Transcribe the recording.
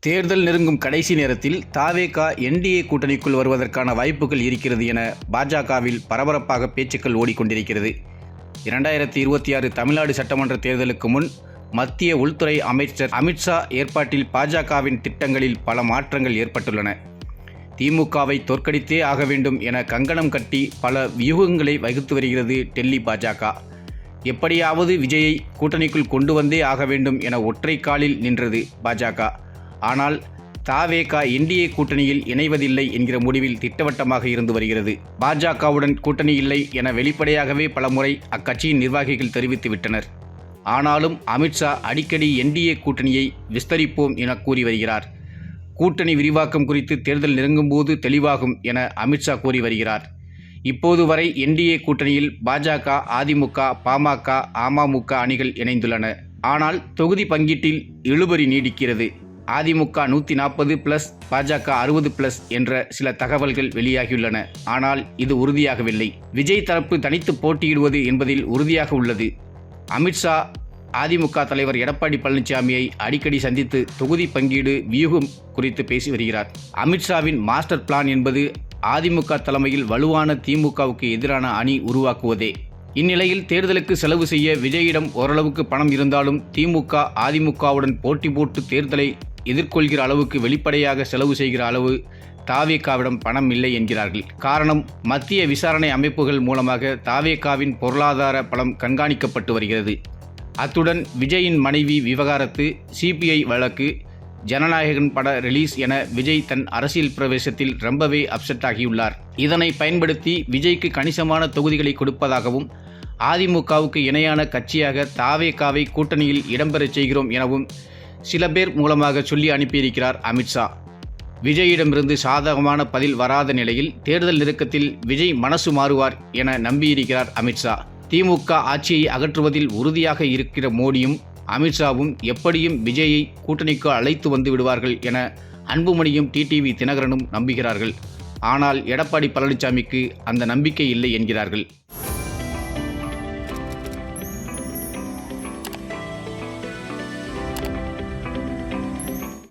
தேர்தல் நெருங்கும் கடைசி நேரத்தில் தாவேகா என்டிஏ கூட்டணிக்குள் வருவதற்கான வாய்ப்புகள் இருக்கிறது என பாஜகவில் பரபரப்பாக பேச்சுக்கள் ஓடிக்கொண்டிருக்கிறது. 2026 தமிழ்நாடு சட்டமன்ற தேர்தலுக்கு முன் மத்திய உள்துறை அமைச்சர் அமித்ஷா ஏற்பாட்டில் பாஜகவின் திட்டங்களில் பல மாற்றங்கள் ஏற்பட்டுள்ளன. திமுகவை தோற்கடித்தே ஆக வேண்டும் என கங்கணம் கட்டி பல வியூகங்களை வகுத்து வருகிறது டெல்லி பாஜக. எப்படியாவது விஜயை கூட்டணிக்குள் கொண்டு வந்தே ஆக வேண்டும் என ஒற்றை காலில் நின்றது பாஜக. ஆனால் தாவேகா என்டிஏ கூட்டணியில் இணைவதில்லை என்கிற முடிவில் திட்டவட்டமாக இருந்து வருகிறது. பாஜகவுடன் கூட்டணி இல்லை என வெளிப்படையாகவே பலமுறை அக்கட்சியின் நிர்வாகிகள் தெரிவித்துவிட்டனர். ஆனாலும் அமித்ஷா அடிக்கடி என்டிஏ கூட்டணியை விஸ்தரிப்போம் என கூறி வருகிறார். கூட்டணி விரிவாக்கம் குறித்து தேர்தல் நெருங்கும் போது தெளிவாகும் என அமித்ஷா கூறி வருகிறார். இப்போது வரை என்டிஏ கூட்டணியில் பாஜக, அதிமுக, பாமக, அமமுக அணிகள் இணைந்துள்ளன. ஆனால் தொகுதி பங்கீட்டில் இழுபறி நீடிக்கிறது. அதிமுக 140+, பாஜக 60+ என்ற சில தகவல்கள் வெளியாகியுள்ளன. ஆனால் இது உறுதியாகவில்லை. விஜய் தரப்பு தனித்து போட்டியிடுவது என்பதில் உறுதியாக உள்ளது. அமித்ஷா அதிமுக தலைவர் எடப்பாடி பழனிசாமியை அடிக்கடி சந்தித்து தொகுதி பங்கீடு வியூகம் குறித்து பேசி வருகிறார். அமித்ஷாவின் மாஸ்டர் பிளான் என்பது அதிமுக தலைமையில் வலுவான திமுகவுக்கு எதிரான அணி உருவாக்குவதே. இந்நிலையில் தேர்தலுக்கு செலவு செய்ய விஜயிடம் ஓரளவுக்கு பணம் இருந்தாலும் திமுக அதிமுகவுடன் போட்டி போட்டு தேர்தலை எதிர்கொள்கிற அளவுக்கு வெளிப்படையாக செலவு செய்கிற அளவு தாவேகாவிடம் பணம் இல்லை என்கிறார்கள். காரணம், மத்திய விசாரணை அமைப்புகள் மூலமாக தாவேகாவின் பொருளாதார பலம் கண்காணிக்கப்பட்டு வருகிறது. அத்துடன் விஜயின் மனைவி விவகாரத்து, சிபிஐ வழக்கு, ஜனநாயகன் பட ரிலீஸ் என விஜய் தன் அரசியல் பிரவேசத்தில் ரொம்பவே அப்செட் ஆகியுள்ளார். இதனை பயன்படுத்தி விஜய்க்கு கணிசமான தொகுதிகளை கொடுப்பதாகவும், அதிமுகவுக்கு இணையான கட்சியாக தாவேகாவை கூட்டணியில் இடம்பெறச் செய்கிறோம் எனவும் சில பேர் மூலமாக சொல்லி அனுப்பியிருக்கிறார் அமித்ஷா. விஜயிடமிருந்து சாதகமான பதில் வராத நிலையில் தேர்தல் நெருக்கத்தில் விஜய் மனசு மாறுவார் என நம்பியிருக்கிறார் அமித்ஷா. திமுக ஆட்சியை அகற்றுவதில் உறுதியாக இருக்கிற மோடியும் அமித்ஷாவும் எப்படியும் விஜயை கூட்டணிக்கு அழைத்து வந்து விடுவார்கள் என அன்புமணியும் டிடிவி தினகரனும் நம்புகிறார்கள். ஆனால் எடப்பாடி பழனிசாமிக்கு அந்த நம்பிக்கை இல்லை என்கிறார்கள்.